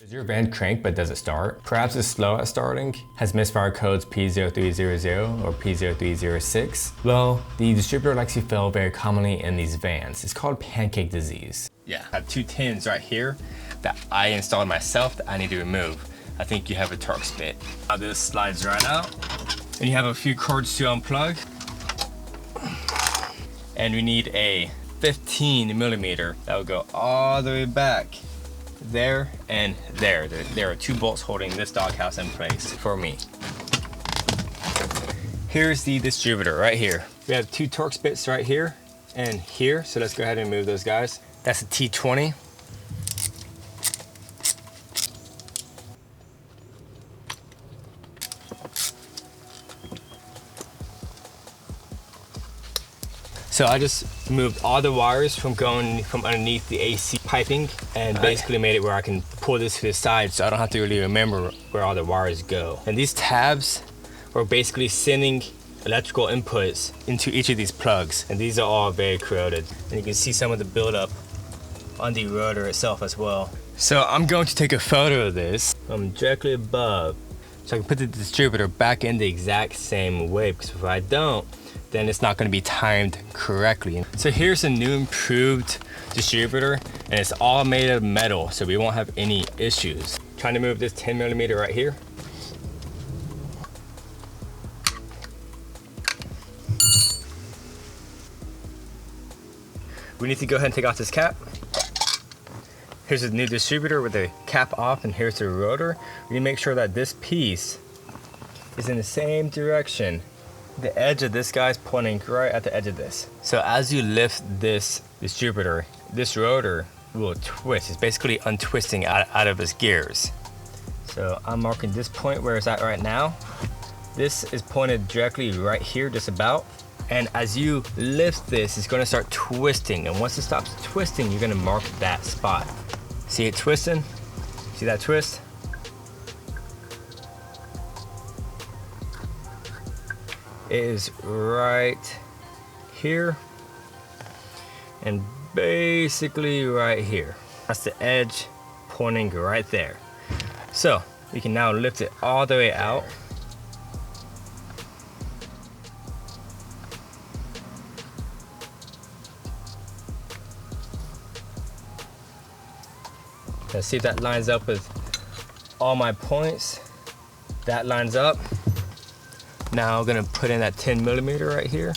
Is your van crank but does it start? Perhaps it's slow at starting, has misfire codes P0300 or P0306? Well, the distributor likes to fail very commonly in these vans. It's called pancake disease. Yeah, I have 2 tins right here that I installed myself that I need to remove. I think you have a Torx bit. Now this slides right out. And you have a few cords to unplug. And we need a 15 millimeter that will go all the way back there and there. There are 2 bolts holding this doghouse in place for me. Here's the distributor right here. We have 2 Torx bits right here and here. So let's go ahead and move those guys. That's a T20. So I just moved all the wires from going from underneath the AC piping and basically made it where I can pull this to the side so I don't have to really remember where all the wires go. And these tabs are basically sending electrical inputs into each of these plugs. And these are all very corroded. And you can see some of the buildup on the rotor itself as well. So I'm going to take a photo of this from directly above so I can put the distributor back in the exact same way, because if I don't, then it's not going to be timed correctly. So here's a new improved distributor, and it's all made of metal, so we won't have any issues. Trying to move this 10 millimeter right here. We need to go ahead and take off this cap. Here's a new distributor with the cap off, and here's the rotor. We need to make sure that this piece is in the same direction. The edge of this guy's pointing right at the edge of this. So as you lift this distributor, this rotor will twist. It's basically untwisting out of its gears. So I'm marking this point where it's at right now. This is pointed directly right here, just about. And as you lift this, it's gonna start twisting. And once it stops twisting, you're gonna mark that spot. See it twisting? See that twist? It is right here and basically right here. That's the edge pointing right there. So we can now lift it all the way out. Let's see if that lines up with all my points. That lines up. Now I'm gonna put in that 10 millimeter right here.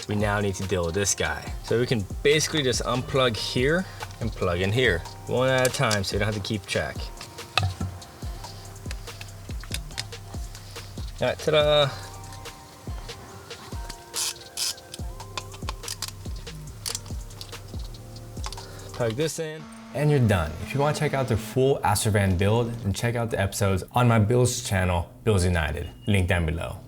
We now need to deal with this guy. So we can basically just unplug here and plug in here. One at a time so you don't have to keep track. All right, ta-da. Plug this in. And you're done. If you want to check out the full Astro van build, then check out the episodes on my builds channel, Builds United. Link down below.